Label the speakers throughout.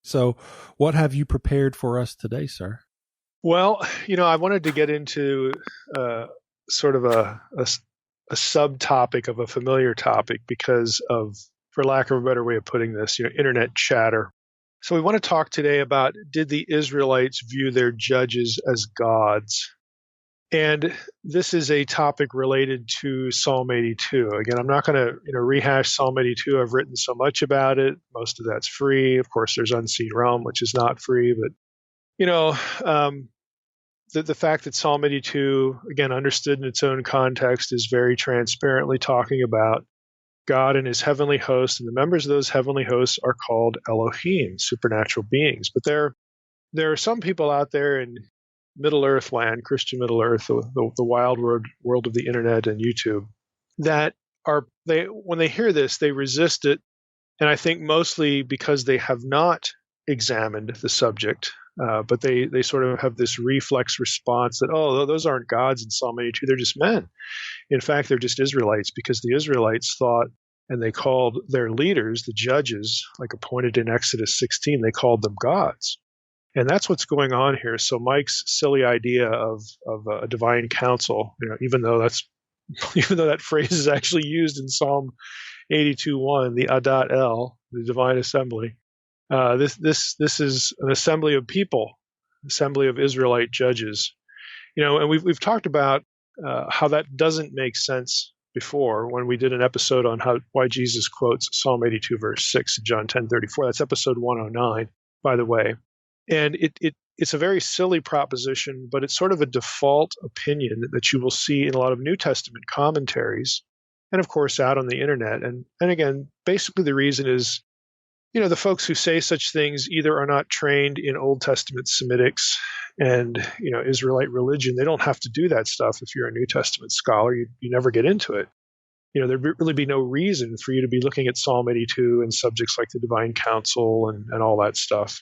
Speaker 1: So what have you prepared for us today, sir?
Speaker 2: Well, I wanted to get into sort of a subtopic of a familiar topic because of, for lack of a better way of putting this, internet chatter. So we want to talk today about, did the Israelites view their judges as gods? And this is a topic related to Psalm 82. Again, I'm not going to rehash Psalm 82. I've written so much about it. Most of that's free. Of course, there's Unseen Realm, which is not free. But, the fact that Psalm 82, again, understood in its own context, is very transparently talking about God and his heavenly host. And the members of those heavenly hosts are called Elohim, supernatural beings. But there are some people out there in Middle Earth land, Christian Middle Earth, the wild world of the internet and YouTube, that when they hear this, they resist it. And I think mostly because they have not examined the subject, but they sort of have this reflex response that, oh, those aren't gods in Psalm 82, they're just men. In fact, they're just Israelites, because the Israelites thought, and they called their leaders, the judges, like appointed in Exodus 16, they called them gods. And that's what's going on here. So Mike's silly idea of a divine council, even though that phrase is actually used in Psalm 82:1, the Adat El, the divine assembly. This is an assembly of people, assembly of Israelite judges. And we've talked about how that doesn't make sense before, when we did an episode on why Jesus quotes Psalm 82 verse 6 and John 10:34. That's episode 109, by the way. And it's a very silly proposition, but it's sort of a default opinion that you will see in a lot of New Testament commentaries, and of course out on the internet. And again, basically the reason is, the folks who say such things either are not trained in Old Testament Semitics and Israelite religion. They don't have to do that stuff. If you're a New Testament scholar, you never get into it. There'd really be no reason for you to be looking at Psalm 82 and subjects like the divine council and all that stuff.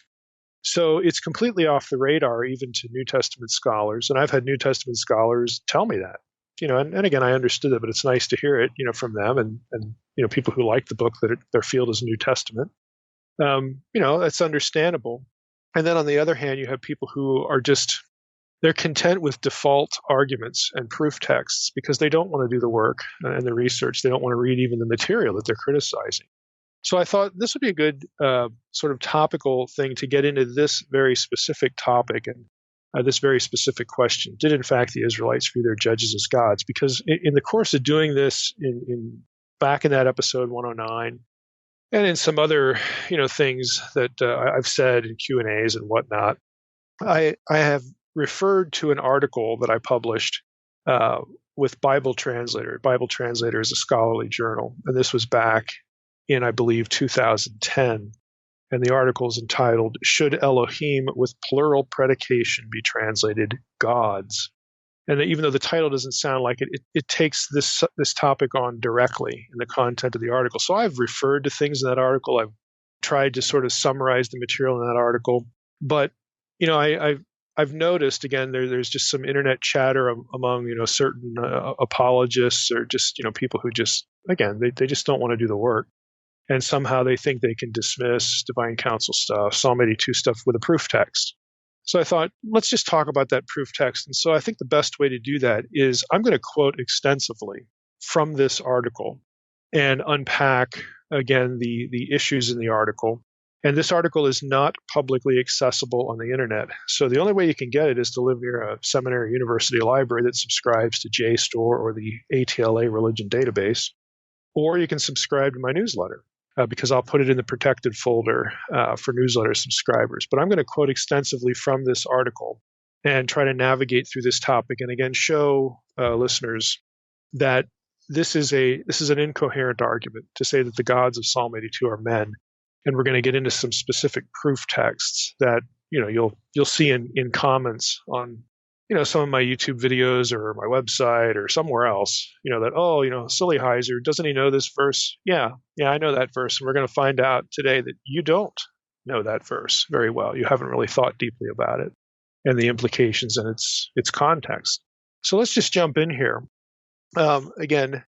Speaker 2: So it's completely off the radar, even to New Testament scholars. And I've had New Testament scholars tell me that, and again, I understood it, but it's nice to hear it, from them and people who like the book, that their field is New Testament. That's understandable. And then on the other hand, you have people who are they're content with default arguments and proof texts because they don't want to do the work and the research. They don't want to read even the material that they're criticizing. So I thought this would be a good sort of topical thing to get into this very specific topic and this very specific question. Did, in fact, the Israelites view their judges as gods? Because in the course of doing this, back in that episode 109, and in some other things that I've said in Q&As and whatnot, I have referred to an article that I published with Bible Translator. Bible Translator is a scholarly journal, and this was back in, I believe, 2010. And the article is entitled, "Should Elohim with Plural Predication Be Translated Gods?" And even though the title doesn't sound like it, it takes this topic on directly in the content of the article. So I've referred to things in that article. I've tried to sort of summarize the material in that article. But, I've noticed, again, there's just some internet chatter among, certain apologists, or just, people who just, again, they just don't want to do the work. And somehow they think they can dismiss divine council stuff, Psalm 82 stuff, with a proof text. So I thought, let's just talk about that proof text. And so I think the best way to do that is I'm going to quote extensively from this article and unpack, again, the issues in the article. And this article is not publicly accessible on the internet. So the only way you can get it is to live near a seminary, university, library that subscribes to JSTOR or the ATLA religion database, or you can subscribe to my newsletter. Because I'll put it in the protected folder for newsletter subscribers. But I'm going to quote extensively from this article and try to navigate through this topic, and again show listeners that this is an incoherent argument to say that the gods of Psalm 82 are men. And we're going to get into some specific proof texts that you'll see in comments on some of my YouTube videos or my website or somewhere else, that, silly Heiser, doesn't he know this verse? Yeah, I know that verse. And we're going to find out today that you don't know that verse very well. You haven't really thought deeply about it and the implications and its context. So let's just jump in here. Again,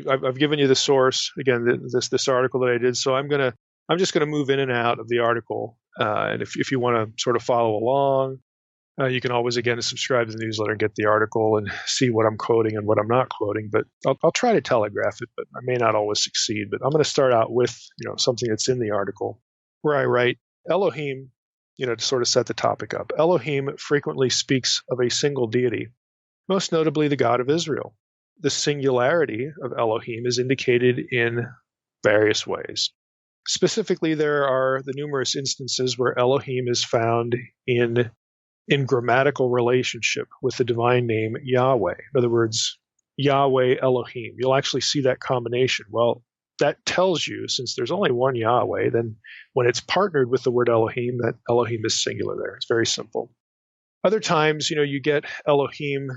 Speaker 2: I've given you the source, again, this article that I did. So I'm just going to move in and out of the article And if you want to sort of follow along, you can always, again, subscribe to the newsletter and get the article and see what I'm quoting and what I'm not quoting. But I'll try to telegraph it, but I may not always succeed. But I'm going to start out with something that's in the article where I write, Elohim, to sort of set the topic up. Elohim frequently speaks of a single deity, most notably the God of Israel. The singularity of Elohim is indicated in various ways. Specifically, there are the numerous instances where Elohim is found in grammatical relationship with the divine name Yahweh. In other words, Yahweh Elohim. You'll actually see that combination. Well, that tells you, since there's only one Yahweh, then when it's partnered with the word Elohim, that Elohim is singular there. It's very simple. Other times, you get Elohim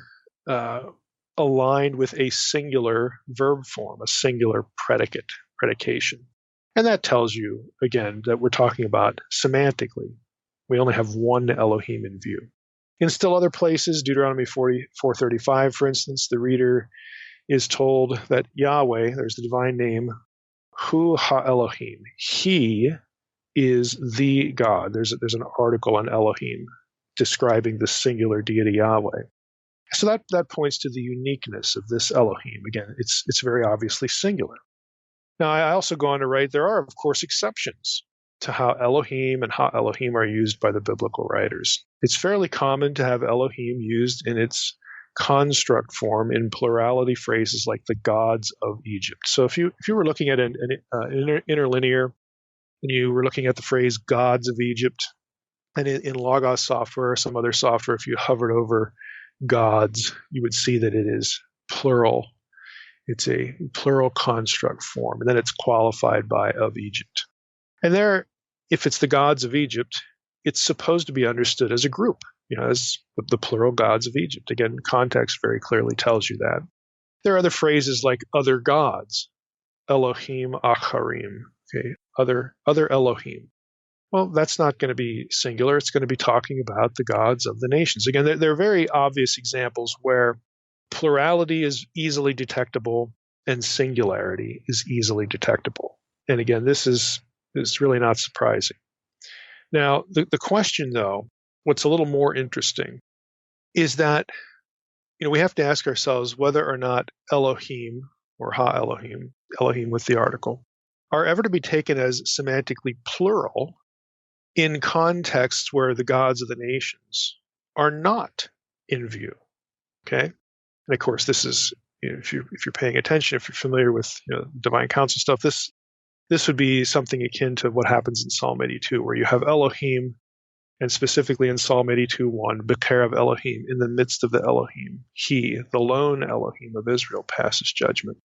Speaker 2: aligned with a singular verb form, a singular predication. And that tells you, again, that we're talking about semantically. We only have one Elohim in view. In still other places, Deuteronomy 4:35, for instance, the reader is told that Yahweh, there's the divine name, Hu Ha-Elohim, he is the God. There's an article on Elohim describing the singular deity Yahweh. So that points to the uniqueness of this Elohim. Again, it's very obviously singular. Now, I also go on to write, there are, of course, exceptions to how Elohim and Ha-Elohim are used by the biblical writers. It's fairly common to have Elohim used in its construct form in plurality phrases like the gods of Egypt. So if you were looking at an interlinear and you were looking at the phrase gods of Egypt, and in Logos software or some other software, if you hovered over gods, you would see that it is plural. It's a plural construct form, and then it's qualified by of Egypt. And there, if it's the gods of Egypt, it's supposed to be understood as a group, as the plural gods of Egypt. Again, context very clearly tells you that. There are other phrases like other gods, Elohim Acharim, okay, other Elohim. Well, that's not going to be singular. It's going to be talking about the gods of the nations. Again, there are very obvious examples where plurality is easily detectable and singularity is easily detectable. And again, this is really not surprising. Now, the question, though, what's a little more interesting is that we have to ask ourselves whether or not Elohim or Ha-Elohim, Elohim with the article, are ever to be taken as semantically plural in contexts where the gods of the nations are not in view. Okay? And of course, this is, if you're paying attention, if you're familiar with divine council stuff, this would be something akin to what happens in Psalm 82, where you have Elohim, and specifically in Psalm 82:1, B'kerev Elohim, in the midst of the Elohim, he, the lone Elohim of Israel, passes judgment.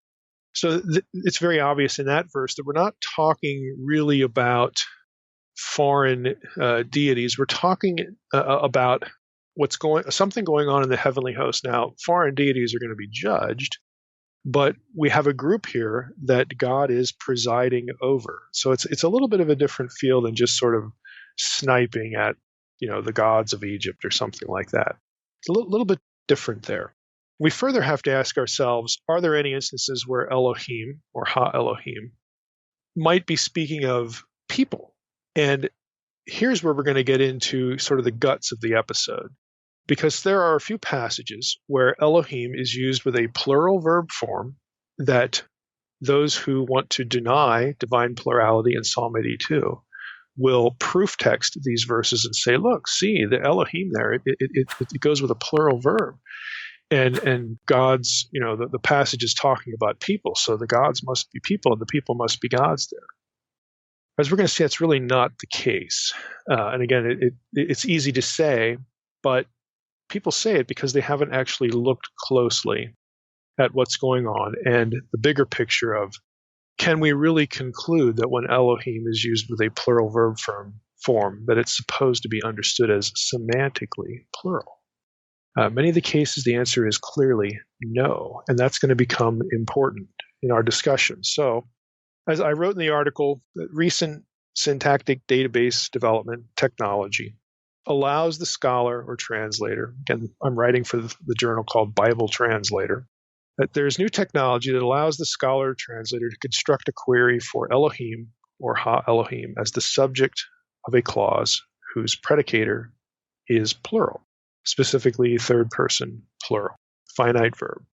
Speaker 2: So it's very obvious in that verse that we're not talking really about foreign deities. We're talking about something going on in the heavenly host. Now, foreign deities are going to be judged, but we have a group here that God is presiding over. So it's a little bit of a different feel than just sort of sniping at the gods of Egypt or something like that. It's a little bit different there. We further have to ask ourselves, are there any instances where Elohim or Ha-Elohim might be speaking of people? And here's where we're going to get into sort of the guts of the episode, because there are a few passages where Elohim is used with a plural verb form that those who want to deny divine plurality in Psalm 82 will proof text these verses and say, look, see, the Elohim there, it goes with a plural verb. And God's, the passage is talking about people, so the gods must be people and the people must be gods there. As we're going to see, that's really not the case. And again, it's easy to say, but people say it because they haven't actually looked closely at what's going on and the bigger picture of, can we really conclude that when Elohim is used with a plural verb form, that it's supposed to be understood as semantically plural? Many of the cases, the answer is clearly no, and that's going to become important in our discussion. So, as I wrote in the article, recent syntactic database development technology allows the scholar or translator, again, I'm writing for the journal called Bible Translator, that there's new technology that allows the scholar or translator to construct a query for Elohim or Ha-Elohim as the subject of a clause whose predicator is plural, specifically third person plural, finite verb.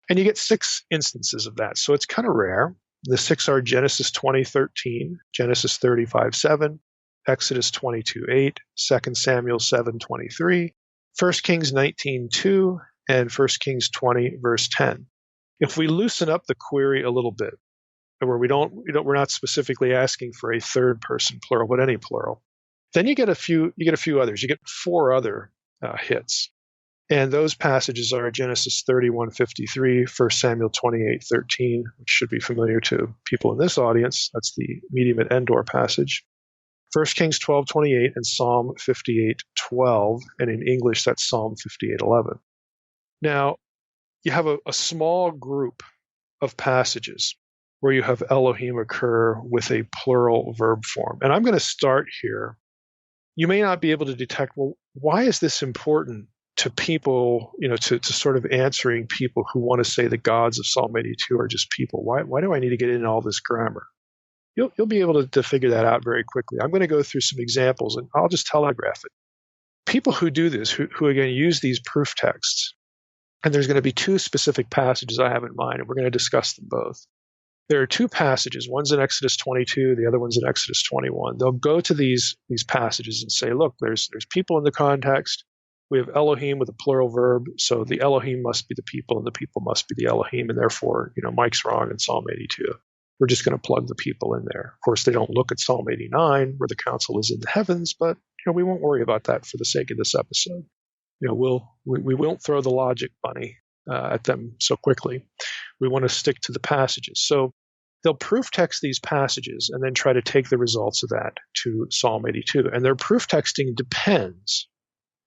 Speaker 2: And you get 6 instances of that. So it's kind of rare. The 6 are Genesis 20:13, Genesis 35:7, Exodus 22:8, 2 Samuel 7:23, 1 Kings 19:2, and 1 Kings 20, verse 10. If we loosen up the query a little bit, where we're not specifically asking for a third person plural, but any plural, then you get a few others. You get 4 other hits. And those passages are Genesis 31:53, 1 Samuel 28:13, which should be familiar to people in this audience. That's the medium at Endor passage. 1 Kings 12:28 and Psalm 58:12, and in English that's Psalm 58:11. Now, you have a small group of passages where you have Elohim occur with a plural verb form. And I'm going to start here. You may not be able to detect, well, why is this important to people, to sort of answering people who want to say the gods of Psalm 82 are just people? Why do I need to get into all this grammar? You'll be able to figure that out very quickly. I'm going to go through some examples, and I'll just telegraph it. People who do this, who again use these proof texts, and there's going to be 2 specific passages I have in mind, and we're going to discuss them both. There are 2 passages. One's in Exodus 22, the other one's in Exodus 21. They'll go to these passages and say, look, there's people in the context. We have Elohim with a plural verb, so the Elohim must be the people, and the people must be the Elohim, and therefore, Mike's wrong in Psalm 82. We're just going to plug the people in there. Of course, they don't look at Psalm 89, where the council is in the heavens, but we won't worry about that for the sake of this episode. We won't throw the logic bunny at them so quickly. We want to stick to the passages. So they'll proof text these passages and then try to take the results of that to Psalm 82. And their proof texting depends.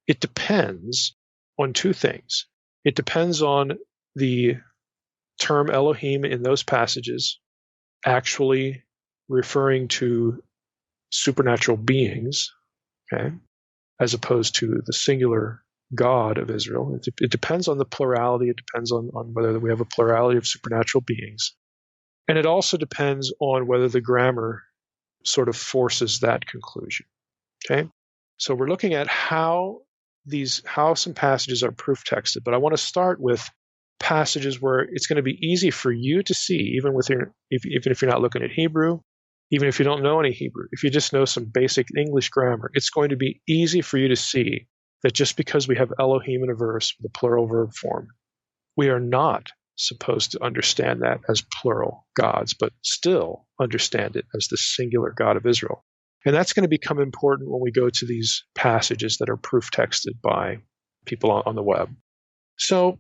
Speaker 2: It depends on 2 things. It depends on the term Elohim in those passages actually referring to supernatural beings, okay, as opposed to the singular God of Israel. It depends on the plurality. It depends on whether we have a plurality of supernatural beings. And it also depends on whether the grammar sort of forces that conclusion, okay? So we're looking at how some passages are proof texted, but I want to start with passages where it's going to be easy for you to see, even if you're not looking at Hebrew, even if you don't know any Hebrew, if you just know some basic English grammar, it's going to be easy for you to see that just because we have Elohim in a verse with a plural verb form, we are not supposed to understand that as plural gods, but still understand it as the singular God of Israel. And that's going to become important when we go to these passages that are proof texted by people on the web. So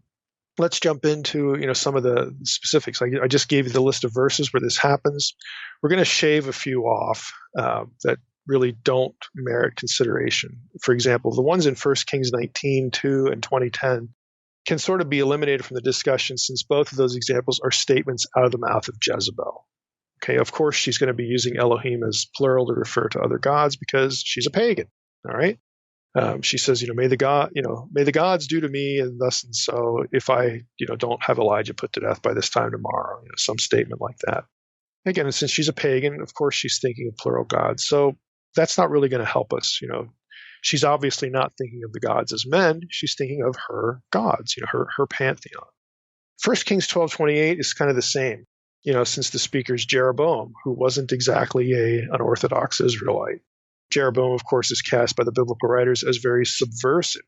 Speaker 2: let's jump into some of the specifics. I just gave you the list of verses where this happens. We're going to shave a few off that really don't merit consideration. For example, the ones in 1 Kings 19:2 and 20:10 can sort of be eliminated from the discussion, since both of those examples are statements out of the mouth of Jezebel. Okay, of course, she's going to be using Elohim as plural to refer to other gods because she's a pagan. All right, she says, may the gods do to me and thus and so if I, don't have Elijah put to death by this time tomorrow. Some statement like that. Again, since she's a pagan, of course, she's thinking of plural gods. So that's not really going to help us. She's obviously not thinking of the gods as men. She's thinking of her gods, her pantheon. 1 Kings 12:28 is kind of the same. Since the speaker's Jeroboam, who wasn't exactly an Orthodox Israelite. Jeroboam, of course, is cast by the biblical writers as very subversive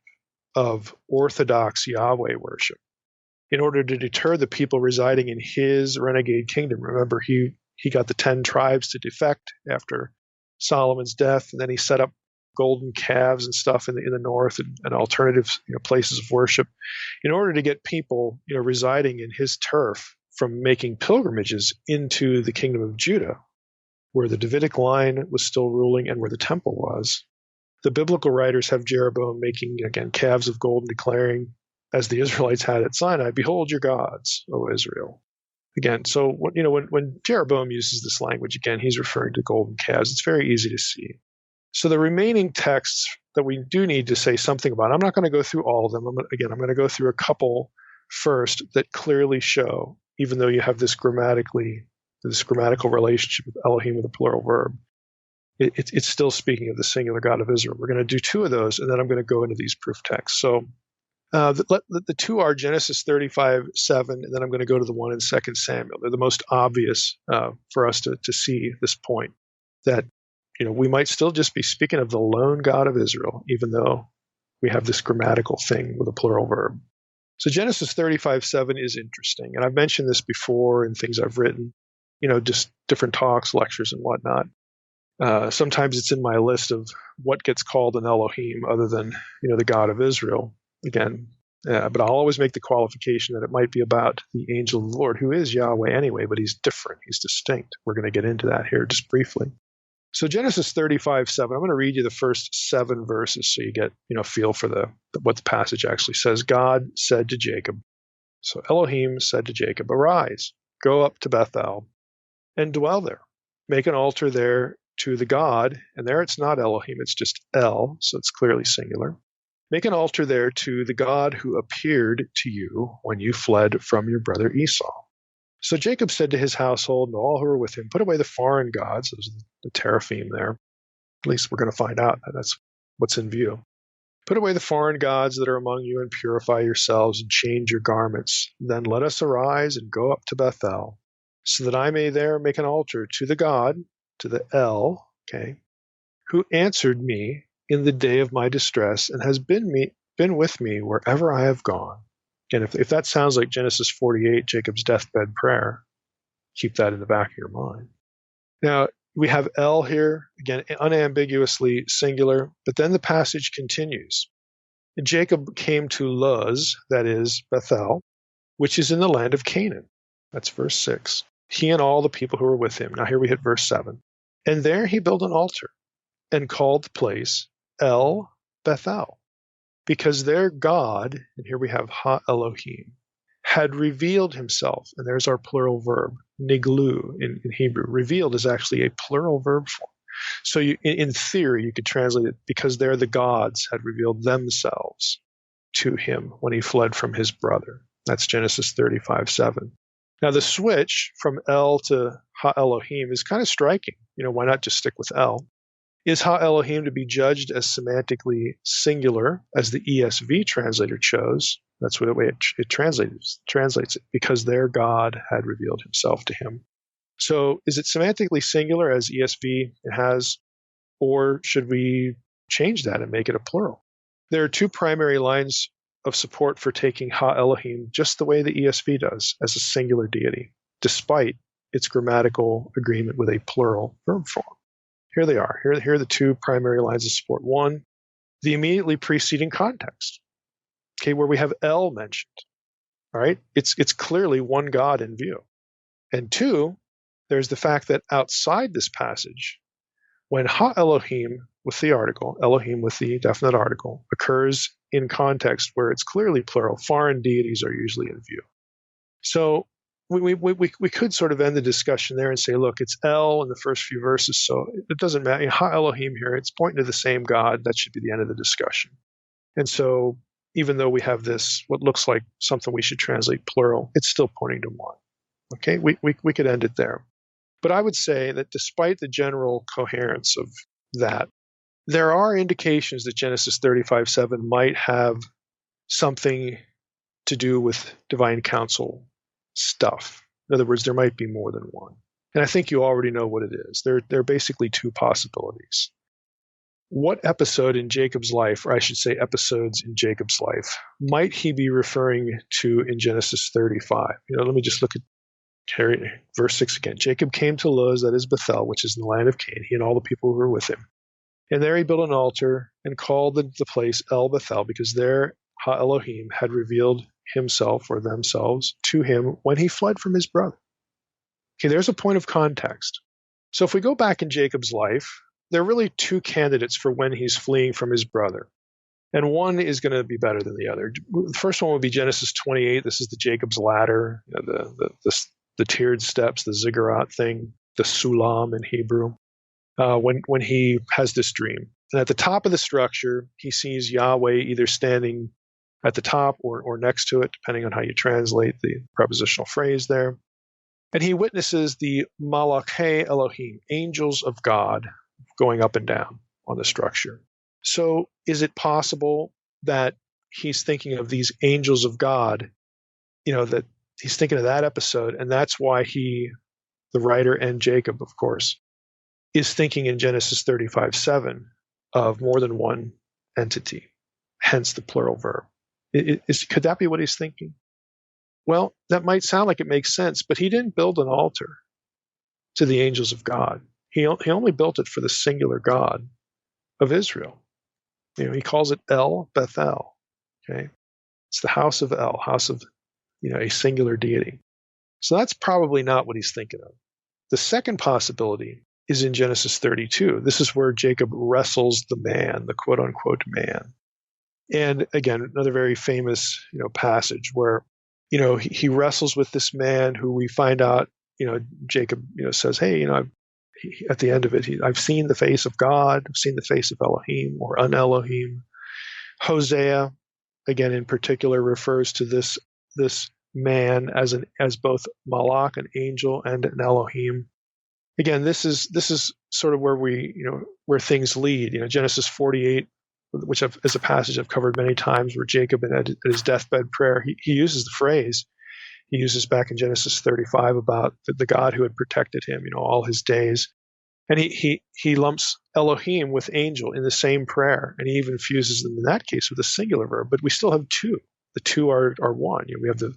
Speaker 2: of Orthodox Yahweh worship. In order to deter the people residing in his renegade kingdom, remember, he got the 10 tribes to defect after Solomon's death, and then he set up golden calves and stuff in the north and alternative places of worship. In order to get people residing in his turf from making pilgrimages into the kingdom of Judah, where the Davidic line was still ruling and where the temple was. The biblical writers have Jeroboam making, again, calves of gold and declaring, as the Israelites had at Sinai, "Behold your gods, O Israel." Again, so when Jeroboam uses this language, again, he's referring to golden calves. It's very easy to see. So the remaining texts that we do need to say something about, I'm not going to go through all of them. I'm going to go through a couple first that clearly show, even though you have this grammatical relationship with Elohim with a plural verb, it's still speaking of the singular God of Israel. We're going to do two of those, and then I'm going to go into these proof texts. So the two are Genesis 35:7, and then I'm going to go to the one in 2 Samuel. They're the most obvious for us to see this point, that we might still just be speaking of the lone God of Israel, even though we have this grammatical thing with a plural verb. So Genesis 35:7 is interesting, and I've mentioned this before in things I've written, just different talks, lectures, and whatnot. Sometimes it's in my list of what gets called an Elohim other than the God of Israel. Again, but I'll always make the qualification that it might be about the angel of the Lord, who is Yahweh anyway, but he's different, he's distinct. We're going to get into that here just briefly. So Genesis 35:7, I'm going to read you the first 7 verses so you get a feel for what the passage actually says. God said to Jacob, so Elohim said to Jacob, "Arise, go up to Bethel, and dwell there. Make an altar there to the God," and there it's not Elohim, it's just El, so it's clearly singular. "Make an altar there to the God who appeared to you when you fled from your brother Esau." So Jacob said to his household and all who were with him, "Put away the foreign gods," those are the teraphim there. At least we're going to find out that's what's in view. "Put away the foreign gods that are among you and purify yourselves and change your garments. Then let us arise and go up to Bethel, so that I may there make an altar to the God," to the El, okay, "who answered me in the day of my distress and has been with me wherever I have gone." And if that sounds like Genesis 48, Jacob's deathbed prayer, keep that in the back of your mind. Now, we have El here, again, unambiguously singular, but then the passage continues. "And Jacob came to Luz," that is Bethel, "which is in the land of Canaan." That's verse 6. "He and all the people who were with him." Now here we hit verse 7. "And there he built an altar and called the place El Bethel, because their God," and here we have Ha Elohim, "had revealed himself," and there's our plural verb, niglu in Hebrew. Revealed is actually a plural verb form. So in theory, you could translate it, because there the gods had revealed themselves to him when he fled from his brother. That's Genesis 35:7. Now the switch from El to Ha Elohim is kind of striking. Why not just stick with El? Is Ha Elohim to be judged as semantically singular, as the ESV translator chose? That's the way it translates it, because their God had revealed himself to him. So is it semantically singular as ESV has, or should we change that and make it a plural? There are 2 primary lines of support for taking Ha Elohim just the way the ESV does, as a singular deity, despite its grammatical agreement with a plural verb form. Here they are. Here are the 2 primary lines of support. 1, the immediately preceding context, okay, where we have El mentioned. All right, it's clearly one God in view. And 2, there's the fact that outside this passage, when Ha Elohim with the article, Elohim with the definite article, occurs in context where it's clearly plural, foreign deities are usually in view. So we could sort of end the discussion there and say, look, it's El in the first few verses, so it doesn't matter. Ha Elohim here, it's pointing to the same God. That should be the end of the discussion. And so even though we have this, what looks like something we should translate plural, it's still pointing to one. Okay, we could end it there. But I would say that despite the general coherence of that, there are indications that Genesis 35:7 might have something to do with divine counsel stuff. In other words, there might be more than one. And I think you already know what it is. There are basically 2 possibilities. What episode in Jacob's life, or I should say episodes in Jacob's life, might he be referring to in Genesis 35? Let me just look at verse 6 again. "Jacob came to Luz," that is Bethel, which is in the land of Canaan, he and all the people who were with him. "And there he built an altar and called the place El Bethel, because there Ha Elohim had revealed himself or themselves to him when he fled from his brother." Okay, there's a point of context. So if we go back in Jacob's life, there are really 2 candidates for when he's fleeing from his brother. And one is going to be better than the other. The first one would be Genesis 28. This is the Jacob's ladder, the tiered steps, the ziggurat thing, the sulam in Hebrew, when he has this dream. And at the top of the structure, he sees Yahweh either standing at the top or next to it, depending on how you translate the prepositional phrase there. And he witnesses the Malachei Elohim, angels of God, going up and down on the structure. So is it possible that he's thinking of these angels of God, that he's thinking of that episode, and that's why the writer and Jacob, of course, is thinking in Genesis 35:7 of more than one entity, hence the plural verb. Could that be what he's thinking? Well, that might sound like it makes sense, but he didn't build an altar to the angels of God. He only built it for the singular God of Israel. He calls it El Bethel. Okay, it's the house of El, house of a singular deity. So that's probably not what he's thinking of. The second possibility is in Genesis 32. This is where Jacob wrestles the man, the quote unquote man. And again, another very famous passage where he wrestles with this man who we find out Jacob says, hey, at the end of it, I've seen the face of God, I've seen the face of Elohim or un-Elohim. Hosea, again in particular, refers to this man as both Malach, an angel, and an Elohim. Again, this is sort of where where things lead. Genesis 48, which is a passage I've covered many times, where Jacob at his deathbed prayer, he uses the phrase he uses back in Genesis 35 about the God who had protected him, all his days. And he lumps Elohim with angel in the same prayer, and he even fuses them in that case with a singular verb. But we still have two. The two are one. We have the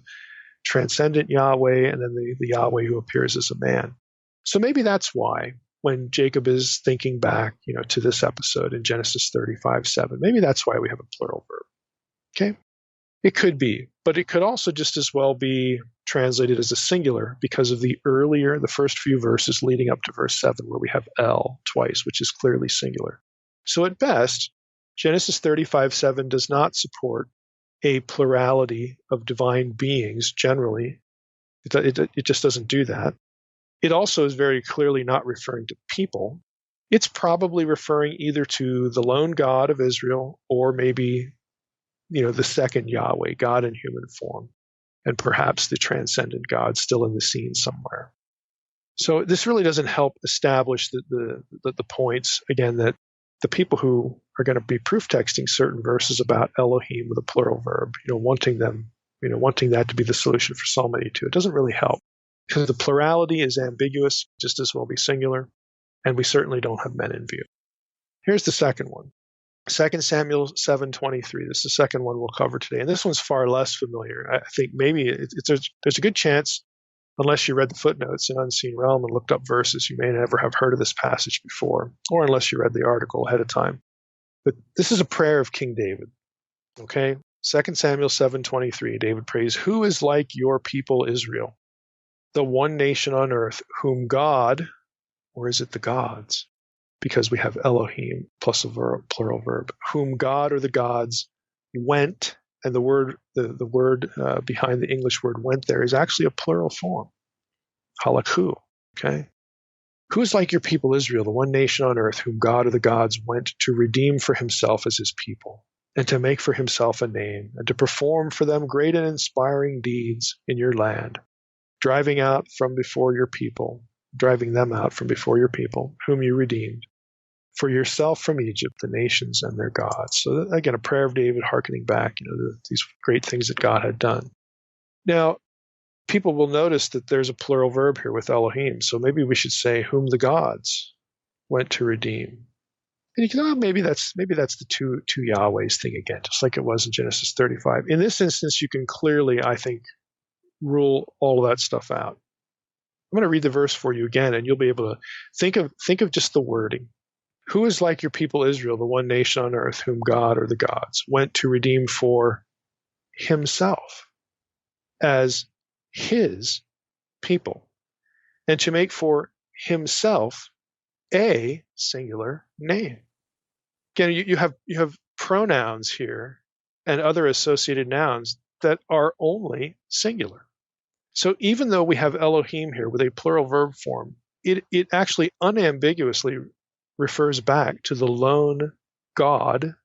Speaker 2: transcendent Yahweh and then the Yahweh who appears as a man. So maybe that's why when Jacob is thinking back, to this episode in Genesis 35:7, maybe that's why we have a plural verb. Okay? It could be, but it could also just as well be translated as a singular because of the first few verses leading up to verse 7, where we have El twice, which is clearly singular. So at best, Genesis 35:7 does not support a plurality of divine beings generally. It just doesn't do that. It also is very clearly not referring to people. It's probably referring either to the lone God of Israel or maybe, the second Yahweh, God in human form, and perhaps the transcendent God still in the scene somewhere. So this really doesn't help establish the points, again, that the people who are going to be proof texting certain verses about Elohim with a plural verb, wanting that to be the solution for Psalm 82, it doesn't really help. Because the plurality is ambiguous, just as well be singular, and we certainly don't have men in view. Here's the second one. 2 Samuel 7:23. This is the second one we'll cover today. And this one's far less familiar. I think maybe there's a good chance, unless you read the footnotes in Unseen Realm and looked up verses, you may never have heard of this passage before, or unless you read the article ahead of time. But this is a prayer of King David. Okay? 2 Samuel 7:23. David prays, "Who is like your people Israel, the one nation on earth, whom God," or is it the gods? Because we have Elohim plus a plural verb, "whom God or the gods went," and the word behind the English word "went" there is actually a plural form, halakhu. Okay, "Who is like your people Israel, the one nation on earth, whom God or the gods went to redeem for himself as his people, and to make for himself a name, and to perform for them great and inspiring deeds in your land, driving them out from before your people, whom you redeemed, for yourself from Egypt, the nations and their gods." So again, a prayer of David hearkening back, these great things that God had done. Now, people will notice that there's a plural verb here with Elohim. So maybe we should say, "whom the gods went to redeem." And you can, maybe that's the two Yahwehs thing again, just like it was in Genesis 35. In this instance, you can clearly, I think, rule all of that stuff out. I'm going to read the verse for you again, and you'll be able to think of just the wording. "Who is like your people Israel, the one nation on earth, whom God or the gods went to redeem for himself as his people, and to make for himself a singular name." Again, you have pronouns here and other associated nouns that are only singular. So even though we have Elohim here with a plural verb form, it actually unambiguously refers back to the lone God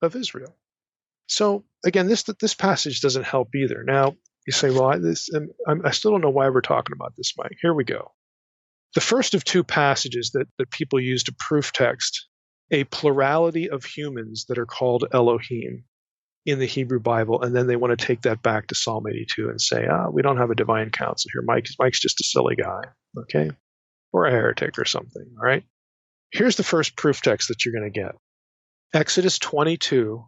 Speaker 2: of Israel. So again, this passage doesn't help either. Now you say, "Well, I still don't know why we're talking about this, Mike." Here we go. The first of two passages that people use to proof text a plurality of humans that are called Elohim in the Hebrew Bible, and then they want to take that back to Psalm 82 and say, we don't have a divine council here. Mike's just a silly guy, okay? Or a heretic or something, all right? Here's the first proof text that you're going to get. Exodus 22,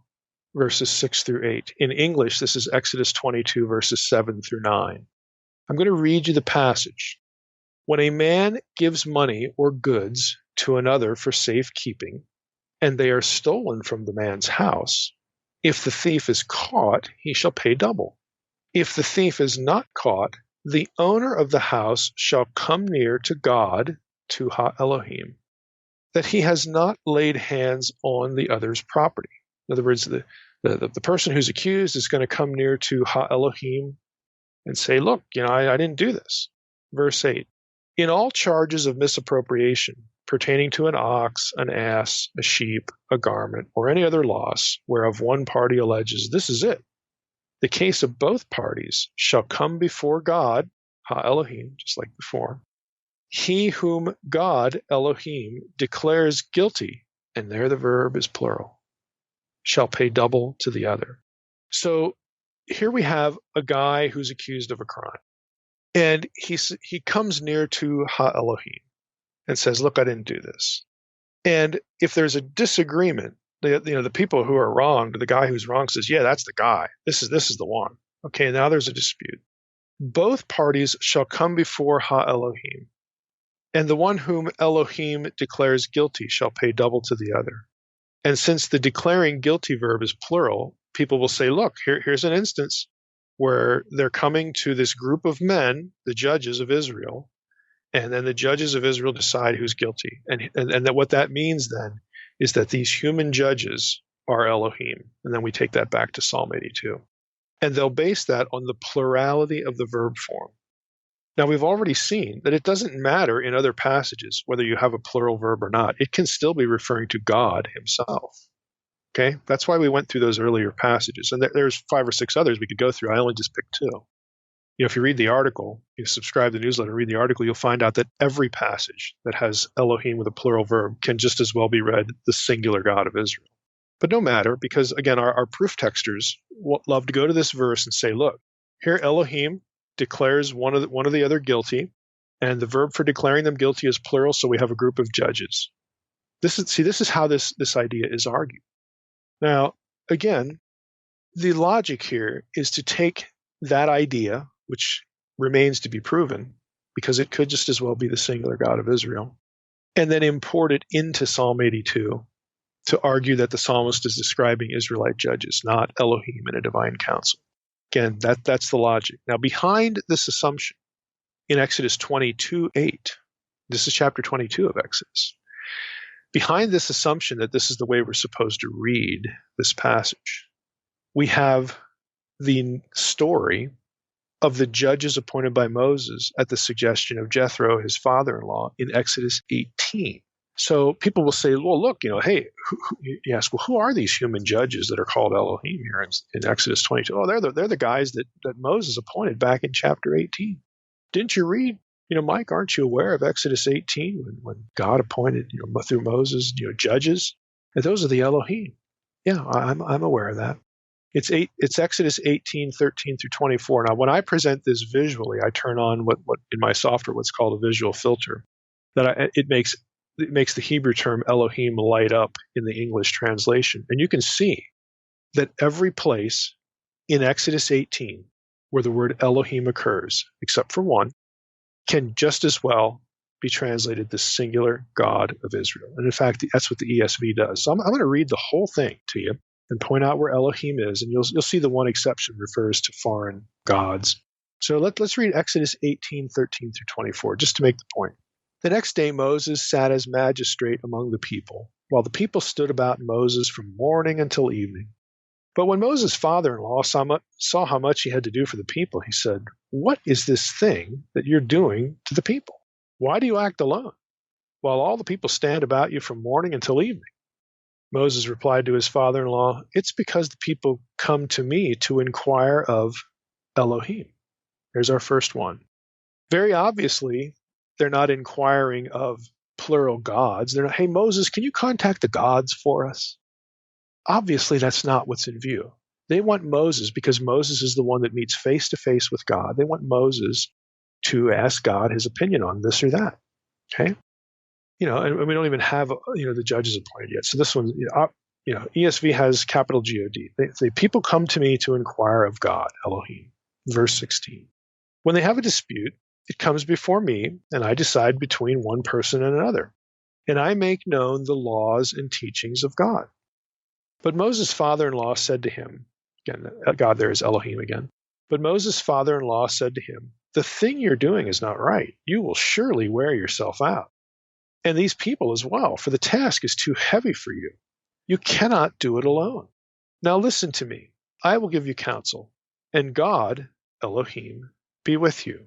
Speaker 2: verses 6 through 8. In English, this is Exodus 22, verses 7 through 9. I'm going to read you the passage. When a man gives money or goods to another for safekeeping, and they are stolen from the man's house, if the thief is caught, he shall pay double. If the thief is not caught, the owner of the house shall come near to God, to Ha Elohim, that he has not laid hands on the other's property. In other words, the person who's accused is going to come near to Ha Elohim and say, look, I didn't do this. Verse 8, in all charges of misappropriation pertaining to an ox, an ass, a sheep, a garment, or any other loss, whereof one party alleges, this is it. The case of both parties shall come before God, Ha Elohim, just like before. He whom God, Elohim, declares guilty, and there the verb is plural, shall pay double to the other. So here we have a guy who's accused of a crime. And he comes near to Ha Elohim and says, look, I didn't do this. And if there's a disagreement, the people who are wronged, the guy who's wrong says, yeah, that's the guy. This is the one. Okay, now there's a dispute. Both parties shall come before Ha Elohim, and the one whom Elohim declares guilty shall pay double to the other. And since the declaring guilty verb is plural, people will say, look, here's an instance where they're coming to this group of men, the judges of Israel, and then the judges of Israel decide who's guilty. And that what that means then is that these human judges are Elohim. And then we take that back to Psalm 82. And they'll base that on the plurality of the verb form. Now, we've already seen that it doesn't matter in other passages whether you have a plural verb or not. It can still be referring to God himself. Okay? That's why we went through those earlier passages. And there's 5 or 6 others we could go through. I only just picked 2. If you read the article, you subscribe to the newsletter, read the article, you'll find out that every passage that has Elohim with a plural verb can just as well be read the singular God of Israel. But no matter, because again, our proof texters love to go to this verse and say, look, here Elohim declares one of the other guilty, and the verb for declaring them guilty is plural, so we have a group of judges. This is how this idea is argued. Now, again, the logic here is to take that idea, which remains to be proven, because it could just as well be the singular God of Israel, and then import it into Psalm 82 to argue that the psalmist is describing Israelite judges, not Elohim in a divine council. Again, that's the logic. Now, behind this assumption, in Exodus 22:8, this is chapter 22 of Exodus, behind this assumption that this is the way we're supposed to read this passage, we have the story of the judges appointed by Moses at the suggestion of Jethro, his father-in-law, in Exodus 18. So people will say, well, look, hey, you ask, well, who are these human judges that are called Elohim here in Exodus 22? Oh, they're the guys that Moses appointed back in chapter 18. Didn't you read, Mike, aren't you aware of Exodus 18 when God appointed, through Moses, judges? And those are the Elohim. Yeah, I'm aware of that. It's Exodus 18, 13 through 24. Now, when I present this visually, I turn on what in my software what's called a visual filter. It makes the Hebrew term Elohim light up in the English translation. And you can see that every place in Exodus 18 where the word Elohim occurs, except for one, can just as well be translated the singular God of Israel. And in fact, that's what the ESV does. So I'm going to read the whole thing to you and point out where Elohim is, and you'll see the one exception refers to foreign gods. So let's read Exodus 18, 13 through 24, just to make the point. The next day Moses sat as magistrate among the people, while the people stood about Moses from morning until evening. But when Moses' father-in-law saw how much he had to do for the people, he said, "What is this thing that you're doing to the people? Why do you act alone, while all the people stand about you from morning until evening?" Moses replied to his father-in-law, "It's because the people come to me to inquire of Elohim." Here's our first one. Very obviously, They're not inquiring of plural gods. They're not, hey, Moses, can you contact the gods for us? Obviously, that's not what's in view. They want Moses, because Moses is the one that meets face to face with God. They want Moses to ask God his opinion on this or that. Okay? And we don't even have, the judges appointed yet. So this one, ESV has capital G-O-D. They people come to me to inquire of God, Elohim. Verse 16. When they have a dispute, it comes before me, and I decide between one person and another. And I make known the laws and teachings of God. But Moses' father-in-law said to him, again, God there is Elohim again. But Moses' father-in-law said to him, the thing you're doing is not right. You will surely wear yourself out. And these people as well, for the task is too heavy for you. You cannot do it alone. Now listen to me. I will give you counsel, and God, Elohim, be with you.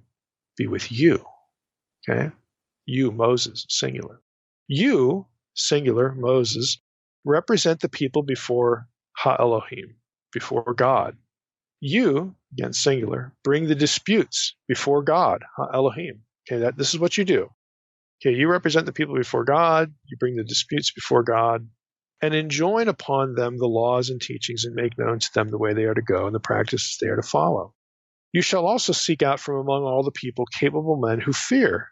Speaker 2: Be with you. Okay? You, Moses, singular. You, singular, Moses, represent the people before Ha-Elohim, before God. You, again, singular, bring the disputes before God, Ha-Elohim. Okay, this is what you do. Okay, you represent the people before God, you bring the disputes before God, and enjoin upon them the laws and teachings and make known to them the way they are to go and the practices they are to follow. You shall also seek out from among all the people capable men who fear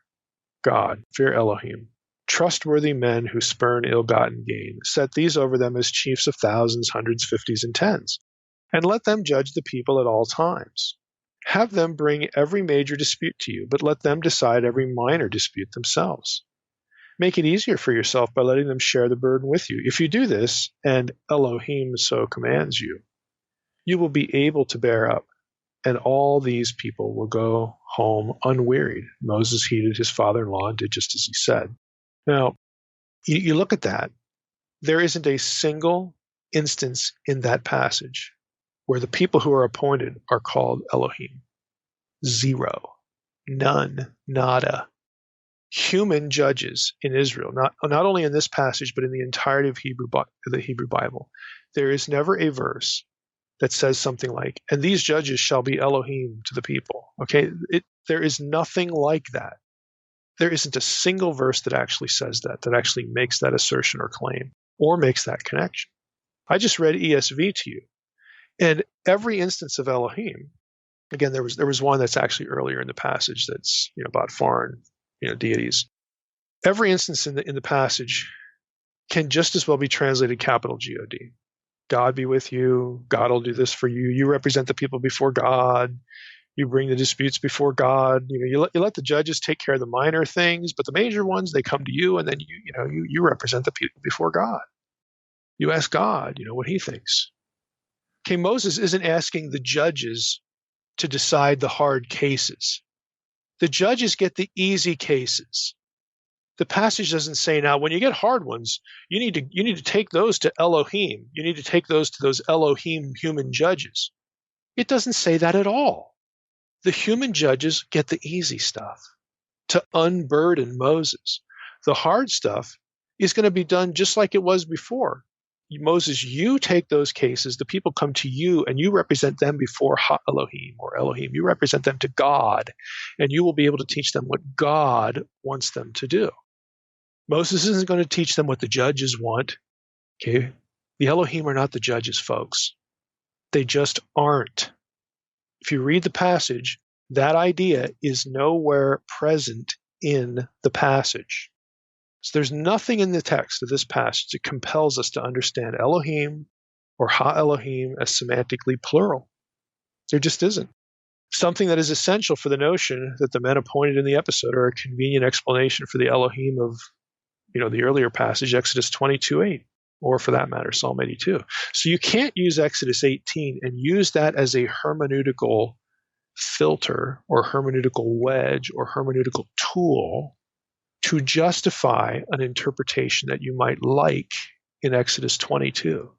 Speaker 2: God, fear Elohim, trustworthy men who spurn ill-gotten gain. Set these over them as chiefs of thousands, hundreds, fifties, and tens, and let them judge the people at all times. Have them bring every major dispute to you, but let them decide every minor dispute themselves. Make it easier for yourself by letting them share the burden with you. If you do this, and Elohim so commands you, you will be able to bear up, and all these people will go home unwearied. Moses heeded his father-in-law and did just as he said. Now, you look at that. There isn't a single instance in that passage where the people who are appointed are called Elohim. Zero. None. Nada. Human judges in Israel, not only in this passage, but in the entirety of the Hebrew Bible. There is never a verse that says something like, and these judges shall be Elohim to the people. Okay? There is nothing like that. There isn't a single verse that actually says that actually makes that assertion or claim, or makes that connection. I just read ESV to you. And every instance of Elohim, again, there was one that's actually earlier in the passage that's about foreign deities. Every instance in the passage can just as well be translated capital G-O-D. God be with you. God will do this for you. You represent the people before God. You bring the disputes before God. You let the judges take care of the minor things, but the major ones, they come to you, and then you represent the people before God. You ask God, what he thinks. Okay, Moses isn't asking the judges to decide the hard cases. The judges get the easy cases. The passage doesn't say, now, when you get hard ones, you need to take those to Elohim. You need to take those to those Elohim human judges. It doesn't say that at all. The human judges get the easy stuff to unburden Moses. The hard stuff is going to be done just like it was before. Moses, you take those cases, the people come to you, and you represent them before Ha-Elohim or Elohim. You represent them to God, and you will be able to teach them what God wants them to do. Moses isn't going to teach them what the judges want. Okay? The Elohim are not the judges, folks. They just aren't. If you read the passage, that idea is nowhere present in the passage. So there's nothing in the text of this passage that compels us to understand Elohim or Ha-Elohim as semantically plural. There just isn't. Something that is essential for the notion that the men appointed in the episode are a convenient explanation for the Elohim of, the earlier passage, Exodus 22:8, or for that matter, Psalm 82. So you can't use Exodus 18 and use that as a hermeneutical filter or hermeneutical wedge or hermeneutical tool to justify an interpretation that you might like in Exodus 22.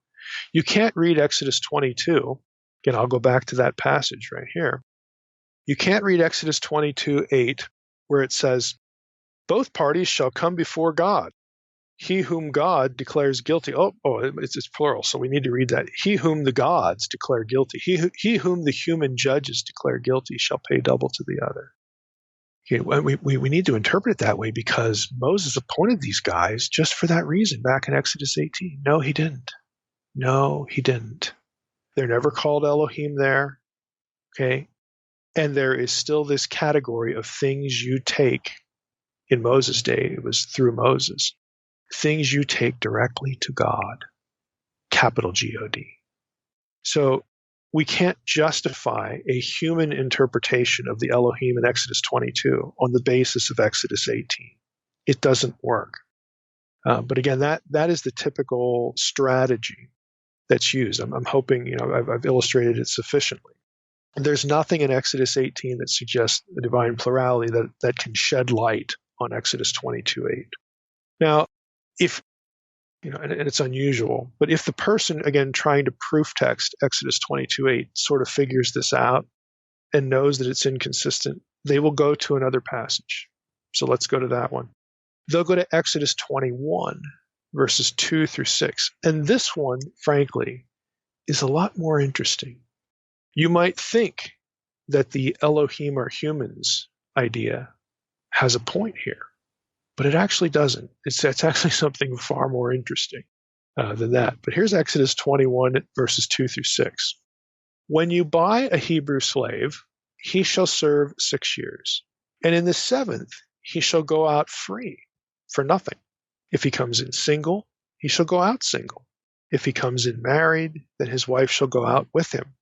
Speaker 2: You can't read Exodus 22. Again, I'll go back to that passage right here. You can't read Exodus 22:8, where it says, both parties shall come before God. He whom God declares guilty. It's plural, so we need to read that. He whom the gods declare guilty. He whom the human judges declare guilty shall pay double to the other. Okay, we need to interpret it that way because Moses appointed these guys just for that reason back in Exodus 18. No, he didn't. No, he didn't. They're never called Elohim there. Okay. And there is still this category of things you take. In Moses' day, it was through Moses. Things you take directly to God, capital G-O-D. So we can't justify a human interpretation of the Elohim in Exodus 22 on the basis of Exodus 18. It doesn't work. But again, that is the typical strategy that's used. I'm hoping I've illustrated it sufficiently. There's nothing in Exodus 18 that suggests a divine plurality that can shed light on Exodus 22:8. Now, if and it's unusual, but if the person, again, trying to proof text Exodus 22:8 sort of figures this out and knows that it's inconsistent, they will go to another passage. So let's go to that one. They'll go to Exodus 21, verses 2 through 6. And this one, frankly, is a lot more interesting. You might think that the Elohim are humans idea has a point here, but it actually doesn't. It's actually something far more interesting than that. But here's Exodus 21, verses 2 through 6. When you buy a Hebrew slave, he shall serve 6 years, and in the 7th he shall go out free for nothing. If he comes in single, he shall go out single. If he comes in married, then his wife shall go out with him.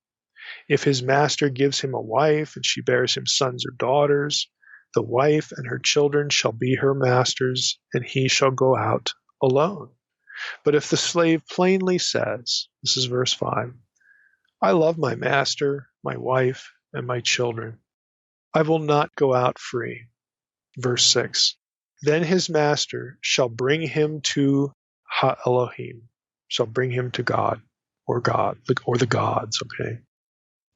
Speaker 2: If his master gives him a wife, and she bears him sons or daughters, the wife and her children shall be her master's, and he shall go out alone. But if the slave plainly says, this is verse 5, I love my master, my wife, and my children, I will not go out free. Verse 6, then his master shall bring him to Ha-Elohim, shall bring him to God, or the gods, okay?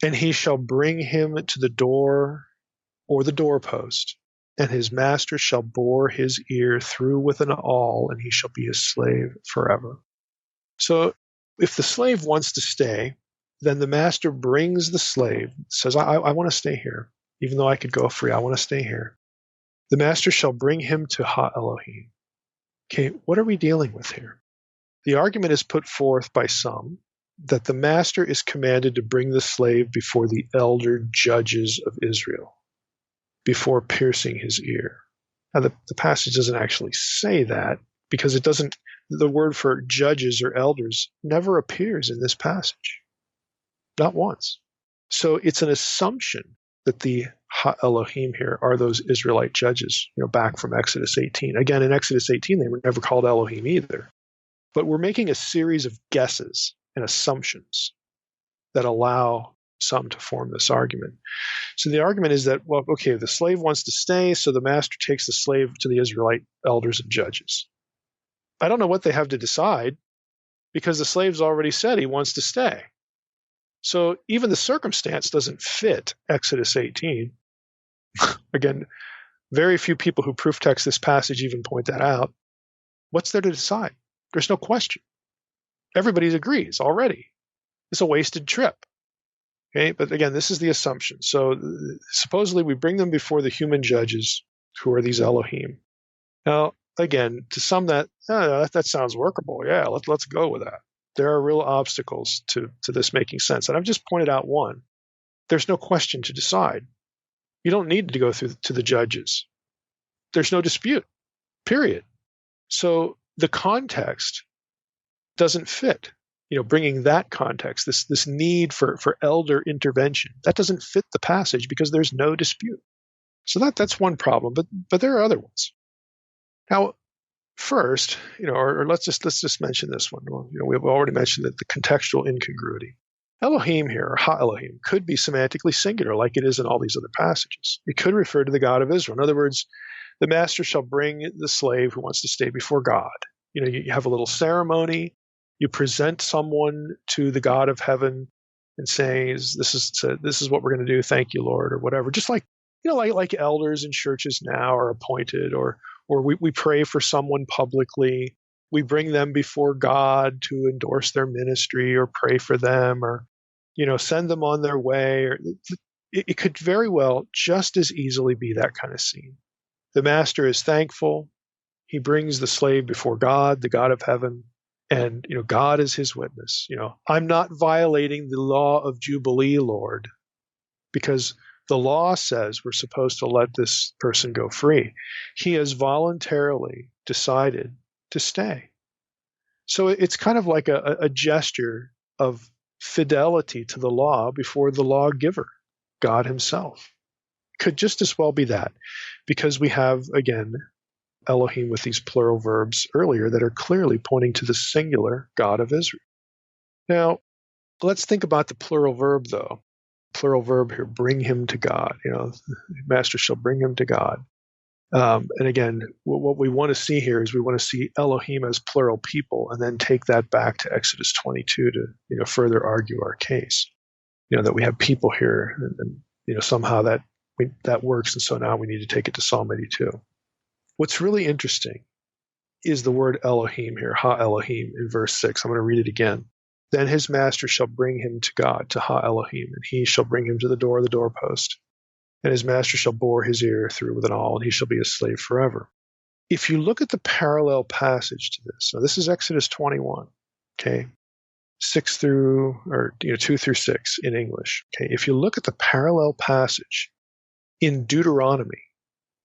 Speaker 2: And he shall bring him to the door or the doorpost, and his master shall bore his ear through with an awl, and he shall be his slave forever. So if the slave wants to stay, then the master brings the slave, says, I want to stay here. Even though I could go free, I want to stay here. The master shall bring him to Ha-Elohim. Okay, what are we dealing with here? The argument is put forth by some that the master is commanded to bring the slave before the elder judges of Israel, before piercing his ear. Now, the passage doesn't actually say that because it doesn't, the word for judges or elders never appears in this passage. Not once. So it's an assumption that the Ha-Elohim here are those Israelite judges, back from Exodus 18. Again, in Exodus 18, they were never called Elohim either. But we're making a series of guesses and assumptions that allow some to form this argument. So the argument is that, well, okay, the slave wants to stay, so the master takes the slave to the Israelite elders and judges. I don't know what they have to decide because the slave's already said he wants to stay. So even the circumstance doesn't fit Exodus 18. Again, very few people who proof text this passage even point that out. What's there to decide? There's no question. Everybody agrees already. It's a wasted trip. Okay, but again, this is the assumption. So supposedly we bring them before the human judges, who are these Elohim. Now, again, to some that sounds workable. Yeah, let's go with that. There are real obstacles to this making sense. And I've just pointed out one. There's no question to decide. You don't need to go through to the judges. There's no dispute, period. So the context doesn't fit. Bringing that context, this need for elder intervention, that doesn't fit the passage because there's no dispute. So that's one problem, but there are other ones. Now, first, or let's just mention this one. Well, we've already mentioned that the contextual incongruity. Elohim here, or Ha-Elohim, could be semantically singular like it is in all these other passages. It could refer to the God of Israel. In other words, the master shall bring the slave who wants to stay before God. You have a little ceremony. You present someone to the God of heaven and says, this is what we're going to do. Thank you, Lord, or whatever. Just like elders in churches now are appointed, or we pray for someone publicly. We bring them before God to endorse their ministry or pray for them or, send them on their way. It could very well just as easily be that kind of scene. The master is thankful. He brings the slave before God, the God of heaven, and God is his witness. I'm not violating the law of Jubilee, Lord, because the law says we're supposed to let this person go free. He has voluntarily decided to stay. So it's kind of like a gesture of fidelity to the law before the lawgiver, God himself. Could just as well be that, because we have, again, Elohim with these plural verbs earlier that are clearly pointing to the singular God of Israel. Now, let's think about the plural verb, though. Plural verb here, bring him to God. Master shall bring him to God. And again, what we want to see here is we want to see Elohim as plural people, and then take that back to Exodus 22 to further argue our case. That we have people here, and somehow that works, and so now we need to take it to Psalm 82. What's really interesting is the word Elohim here, Ha Elohim, in verse 6. I'm going to read it again. Then his master shall bring him to God, to Ha Elohim, and he shall bring him to the door of the doorpost. And his master shall bore his ear through with an awl, and he shall be a slave forever. If you look at the parallel passage to this, so this is Exodus 21, okay, 2 through 6 in English. Okay, if you look at the parallel passage in Deuteronomy,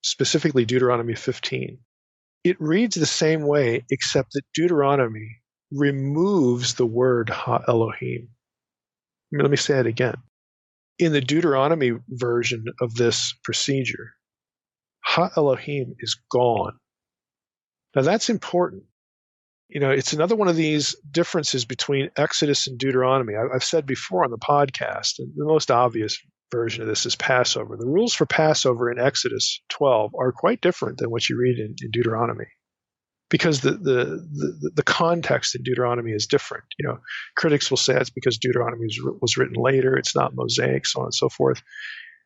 Speaker 2: specifically Deuteronomy 15, it reads the same way, except that Deuteronomy removes the word Ha Elohim. Let me say it again. In the Deuteronomy version of this procedure, Ha Elohim is gone. Now that's important. It's another one of these differences between Exodus and Deuteronomy. I've said before on the podcast, and the most obvious version of this is Passover. The rules for Passover in Exodus 12 are quite different than what you read in Deuteronomy, because the context in Deuteronomy is different. Critics will say it's because Deuteronomy was written later, it's not Mosaic, so on and so forth.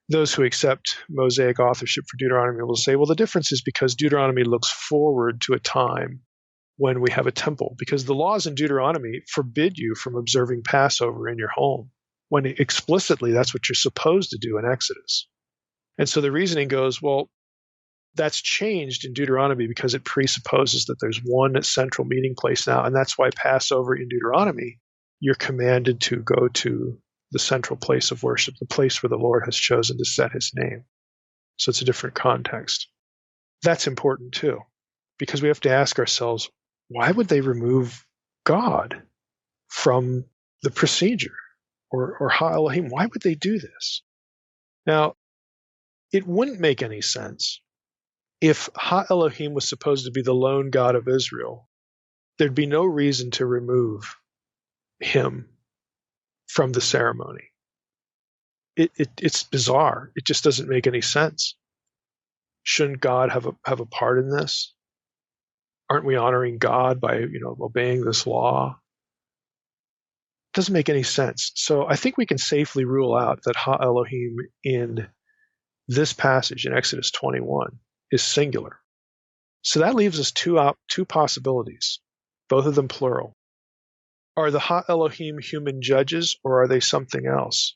Speaker 2: Those who accept Mosaic authorship for Deuteronomy will say, well, the difference is because Deuteronomy looks forward to a time when we have a temple, because the laws in Deuteronomy forbid you from observing Passover in your home, when explicitly that's what you're supposed to do in Exodus. And so the reasoning goes, well, that's changed in Deuteronomy because it presupposes that there's one central meeting place now, and that's why Passover in Deuteronomy, you're commanded to go to the central place of worship, the place where the Lord has chosen to set his name. So it's a different context. That's important too, because we have to ask ourselves, why would they remove God from the procedure? Or Ha Elohim, why would they do this? Now, it wouldn't make any sense if Ha Elohim was supposed to be the lone God of Israel. There'd be no reason to remove him from the ceremony. It's bizarre. It just doesn't make any sense. Shouldn't God have a part in this? Aren't we honoring God by obeying this law? It doesn't make any sense. So I think we can safely rule out that Ha Elohim in this passage in Exodus 21 is singular. So that leaves us two possibilities, both of them plural. Are the Ha Elohim human judges, or are they something else?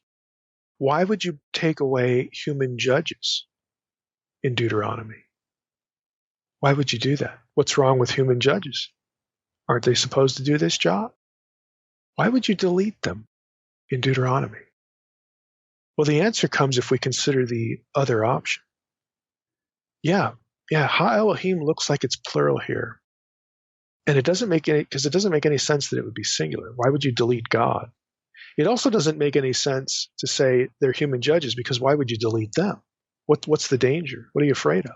Speaker 2: Why would you take away human judges in Deuteronomy? Why would you do that? What's wrong with human judges? Aren't they supposed to do this job? Why would you delete them in Deuteronomy? Well, the answer comes if we consider the other option. Yeah, Ha Elohim looks like it's plural here. And it doesn't make any sense that it would be singular. Why would you delete God? It also doesn't make any sense to say they're human judges, because why would you delete them? What's the danger? What are you afraid of?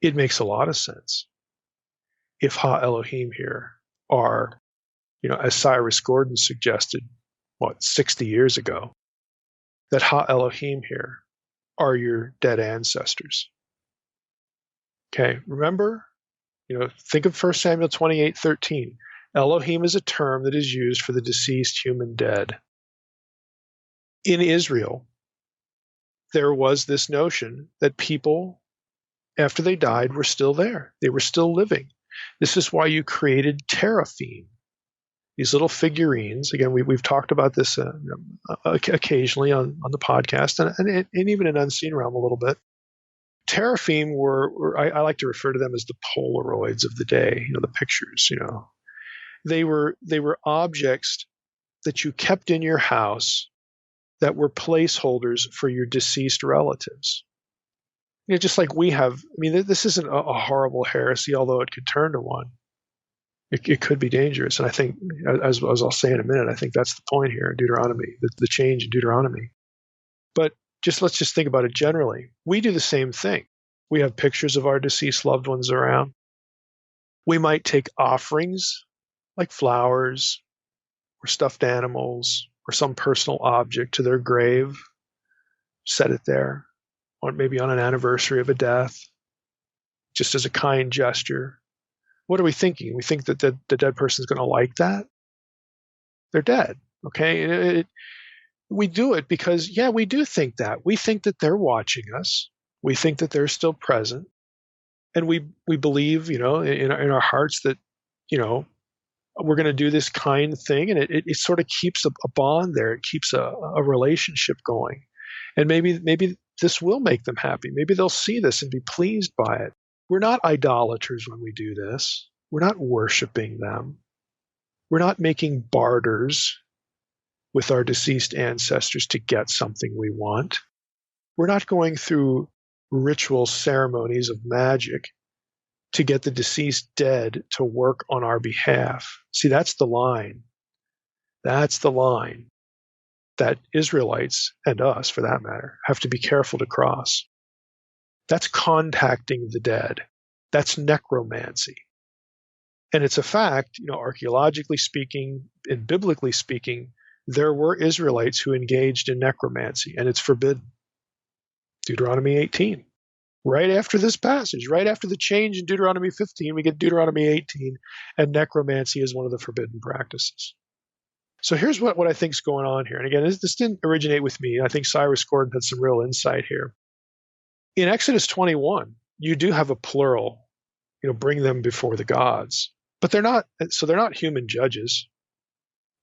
Speaker 2: It makes a lot of sense if Ha Elohim here are, as Cyrus Gordon suggested, 60 years ago, that Ha Elohim here are your dead ancestors. Okay, remember, think of 1 Samuel 28:13. Elohim is a term that is used for the deceased human dead. In Israel, there was this notion that people, after they died, were still there. They were still living. This is why you created teraphim these little figurines. Again, we've talked about this occasionally on the podcast and even in Unseen Realm a little bit. Teraphim I like to refer to them as the Polaroids of the day, the pictures, They were objects that you kept in your house that were placeholders for your deceased relatives. Just like we have, this isn't a horrible heresy, although it could turn to one. It could be dangerous. And I think, as I'll say in a minute, I think that's the point here in Deuteronomy, the change in Deuteronomy. But let's just think about it generally. We do the same thing. We have pictures of our deceased loved ones around. We might take offerings like flowers or stuffed animals or some personal object to their grave, set it there, or maybe on an anniversary of a death, just as a kind gesture. What are we thinking? We think that the dead person is going to like that? They're dead, okay? We do it because, we do think that. We think that they're watching us. We think that they're still present. And we believe, in our hearts that, we're going to do this kind thing. And it sort of keeps a bond there. It keeps a relationship going. And maybe this will make them happy. Maybe they'll see this and be pleased by it. We're not idolaters when we do this. We're not worshiping them. We're not making barters with our deceased ancestors to get something we want. We're not going through ritual ceremonies of magic to get the deceased dead to work on our behalf. See, that's the line. That's the line that Israelites, and us for that matter, have to be careful to cross. That's contacting the dead. That's necromancy. And it's a fact, archaeologically speaking and biblically speaking, there were Israelites who engaged in necromancy, and it's forbidden. Deuteronomy 18. Right after this passage, right after the change in Deuteronomy 15, we get Deuteronomy 18, and necromancy is one of the forbidden practices. So here's what I think is going on here. And again, this didn't originate with me. I think Cyrus Gordon had some real insight here. In Exodus 21, you do have a plural, bring them before the gods. But they're not human judges.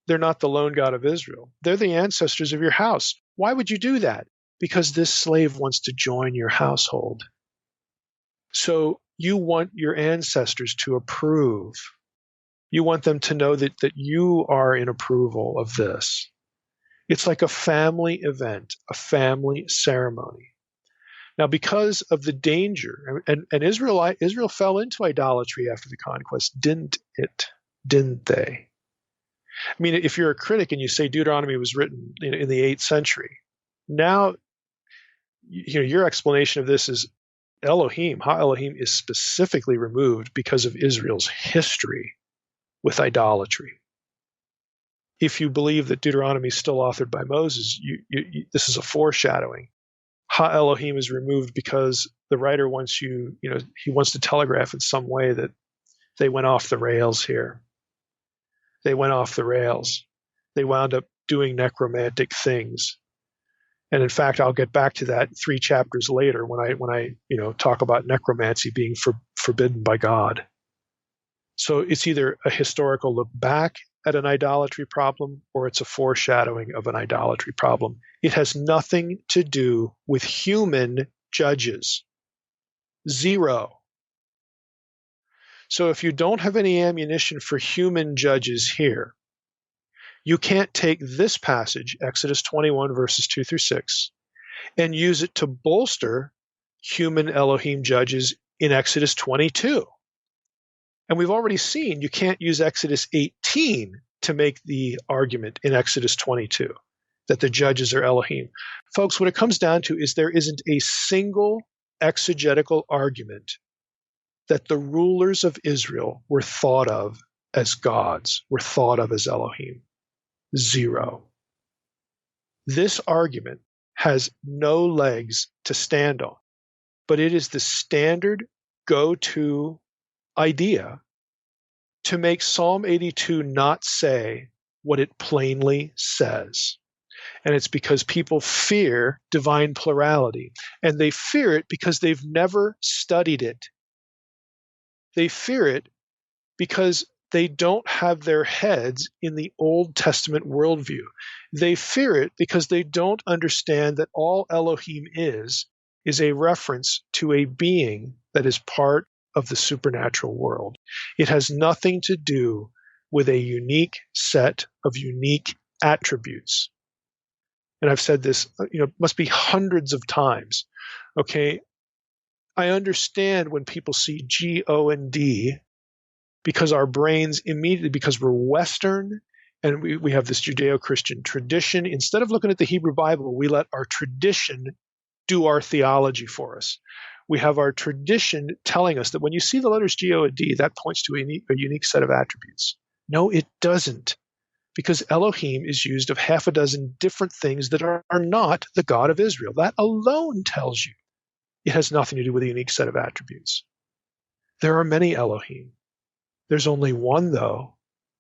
Speaker 2: They're not the lone God of Israel. They're the ancestors of your house. Why would you do that? Because this slave wants to join your household. So you want your ancestors to approve. You want them to know that you are in approval of this. It's like a family event, a family ceremony. Now, because of the danger, and Israel fell into idolatry after the conquest, didn't it? Didn't they? If you're a critic and you say Deuteronomy was written in the 8th century, now your explanation of this is Elohim. Ha-Elohim is specifically removed because of Israel's history with idolatry. If you believe that Deuteronomy is still authored by Moses, this is a foreshadowing. Ha-Elohim is removed because the writer wants he wants to telegraph in some way that they went off the rails here. They went off the rails. They wound up doing necromantic things. And in fact, I'll get back to that 3 chapters later when I talk about necromancy being forbidden by God. So it's either a historical look back at an idolatry problem or it's a foreshadowing of an idolatry problem. It has nothing to do with human judges. 0. So if you don't have any ammunition for human judges here, you can't take this passage, Exodus 21, verses 2 through 6, and use it to bolster human Elohim judges in Exodus 22. And we've already seen you can't use Exodus 18 to make the argument in Exodus 22 that the judges are Elohim. Folks, what it comes down to is there isn't a single exegetical argument that the rulers of Israel were thought of as gods, were thought of as Elohim. 0. This argument has no legs to stand on, but it is the standard go-to idea to make Psalm 82 not say what it plainly says. And it's because people fear divine plurality, and they fear it because they've never studied it. They fear it because they don't have their heads in the Old Testament worldview. They fear it because they don't understand that all Elohim is a reference to a being that is part of the supernatural world. It has nothing to do with a unique set of unique attributes. And I've said this, must be hundreds of times. Okay, I understand when people see God because our brains immediately, because we're Western and we have this Judeo-Christian tradition, instead of looking at the Hebrew Bible, we let our tradition do our theology for us. We have our tradition telling us that when you see the letters God, that points to a unique set of attributes. No, it doesn't, because Elohim is used of half a dozen different things that are not the God of Israel. That alone tells you it has nothing to do with a unique set of attributes. There are many Elohim. There's only one, though,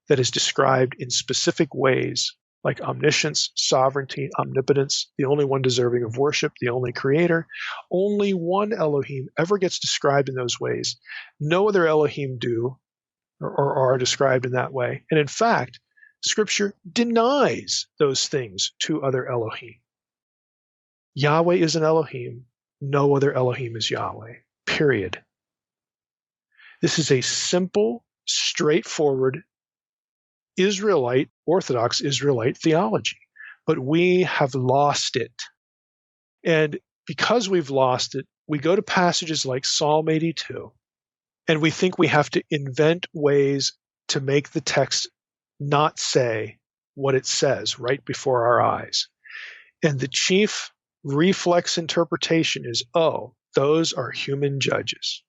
Speaker 2: that is described in specific ways, like omniscience, sovereignty, omnipotence, the only one deserving of worship, the only creator. Only one Elohim ever gets described in those ways. No other Elohim do or are described in that way. And in fact, Scripture denies those things to other Elohim. Yahweh is an Elohim. No other Elohim is Yahweh, period. This is a simple, straightforward Israelite, Orthodox Israelite theology. But we have lost it. And because we've lost it, we go to passages like Psalm 82, and we think we have to invent ways to make the text not say what it says right before our eyes. And the chief reflex interpretation is, oh, those are human judges.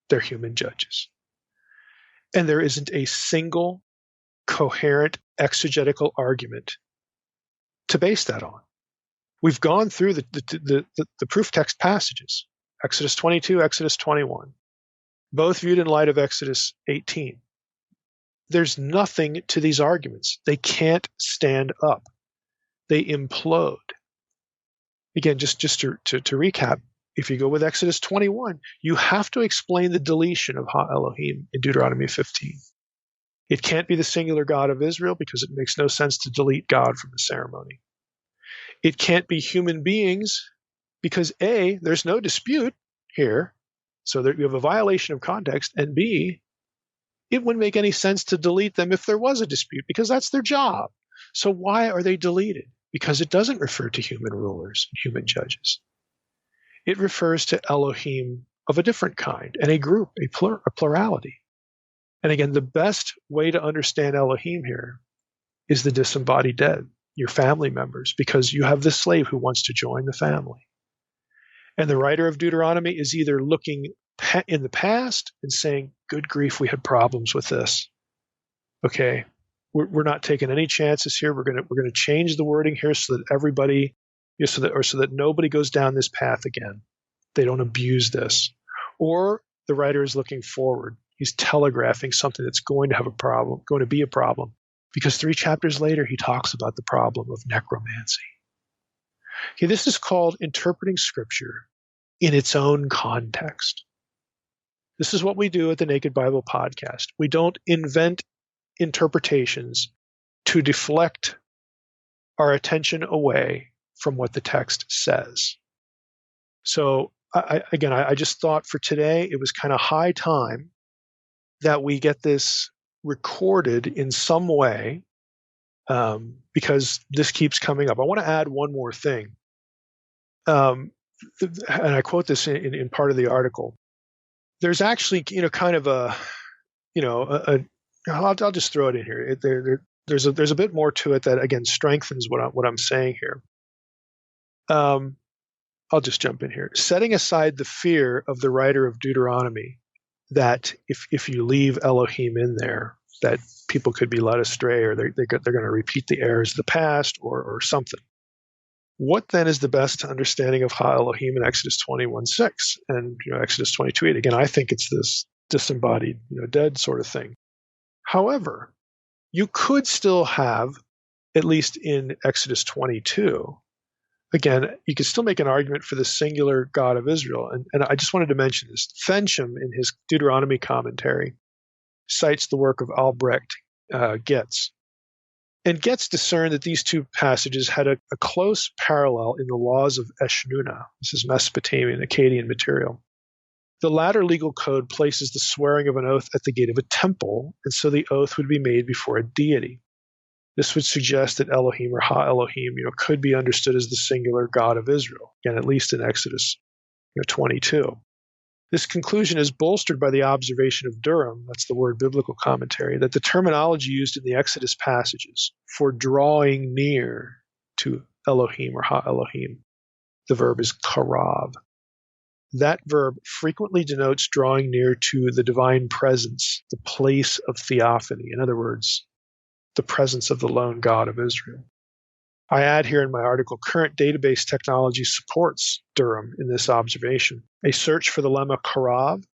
Speaker 2: They're human judges. And there isn't a single coherent exegetical argument to base that on. We've gone through the proof text passages, Exodus 22, Exodus 21, both viewed in light of Exodus 18. There's nothing to these arguments. They can't stand up. They implode. Again, just to recap, if you go with Exodus 21, you have to explain the deletion of Ha Elohim in Deuteronomy 15. It can't be the singular God of Israel because it makes no sense to delete God from the ceremony. It can't be human beings because A, there's no dispute here, so you have a violation of context, and B, it wouldn't make any sense to delete them if there was a dispute because that's their job. So why are they deleted? Because it doesn't refer to human rulers, human judges. It refers to Elohim of a different kind and a group, a plurality. And again, the best way to understand Elohim here is the disembodied dead, your family members, because you have this slave who wants to join the family. And the writer of Deuteronomy is either looking in the past and saying, good grief, we had problems with this. Okay, we're not taking any chances here. We're going to change the wording here so that everybody, so that nobody goes down this path again. They don't abuse this. Or the writer is looking forward. He's telegraphing something that's going to be a problem, because 3 chapters later he talks about the problem of necromancy. Okay, this is called interpreting Scripture in its own context. This is what we do at the Naked Bible Podcast. We don't invent interpretations to deflect our attention away from what the text says. So I just thought for today it was kind of high time that we get this recorded in some way, because this keeps coming up. I want to add one more thing, and I quote this in part of the article. There's actually, kind of I'll just throw it in here. There's a bit more to it that again strengthens what I'm saying here. I'll just jump in here. Setting aside the fear of the writer of Deuteronomy that if you leave Elohim in there, that people could be led astray, or they're going to repeat the errors of the past, or something. What then is the best understanding of Ha Elohim in Exodus 21:6 and Exodus 22:8? Again, I think it's this disembodied, dead sort of thing. However, you could still have, at least in Exodus 22, again, you could still make an argument for the singular God of Israel. And I just wanted to mention this. Fensham, in his Deuteronomy commentary, cites the work of Albrecht Goetz. And Goetz discerned that these two passages had a close parallel in the laws of Eshnunna. This is Mesopotamian, Akkadian material. The latter legal code places the swearing of an oath at the gate of a temple, and so the oath would be made before a deity. This would suggest that Elohim or Ha-Elohim, could be understood as the singular God of Israel, again, at least in Exodus 22. This conclusion is bolstered by the observation of Durham, that's the word biblical commentary, that the terminology used in the Exodus passages for drawing near to Elohim or Ha-Elohim, the verb is karav. That verb frequently denotes drawing near to the divine presence, the place of theophany. In other words, the presence of the lone God of Israel. I add here in my article, current database technology supports Durham in this observation. A search for the lemma karav,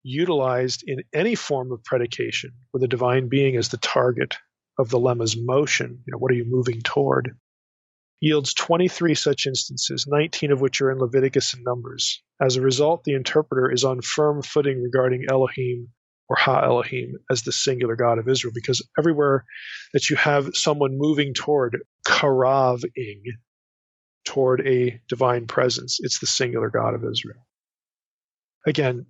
Speaker 2: utilized in any form of predication with a divine being as the target of the lemma's motion, what are you moving toward, yields 23 such instances, 19 of which are in Leviticus and Numbers. As a result, the interpreter is on firm footing regarding Elohim or Ha-Elohim as the singular God of Israel, because everywhere that you have someone moving toward, karaving, toward a divine presence, it's the singular God of Israel. Again,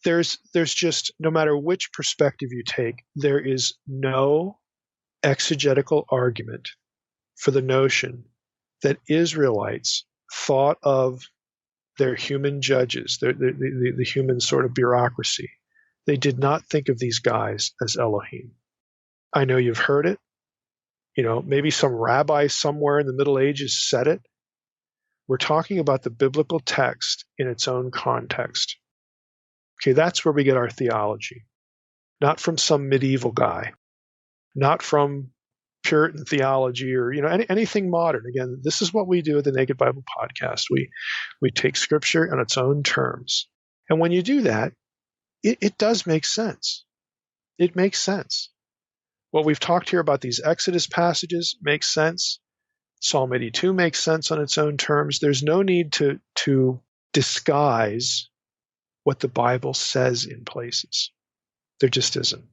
Speaker 2: there's just, no matter which perspective you take, there is no exegetical argument for the notion that Israelites thought of their human judges, the human sort of bureaucracy. They did not think of these guys as Elohim. I know you've heard it. Maybe some rabbi somewhere in the Middle Ages said it. We're talking about the biblical text in its own context. Okay, that's where we get our theology. Not from some medieval guy. Not from Puritan theology or anything modern. Again, this is what we do at the Naked Bible Podcast. We take Scripture on its own terms. And when you do that, it does make sense. It makes sense. What we've talked here about these Exodus passages makes sense. Psalm 82 makes sense on its own terms. There's no need to disguise what the Bible says in places. There just isn't.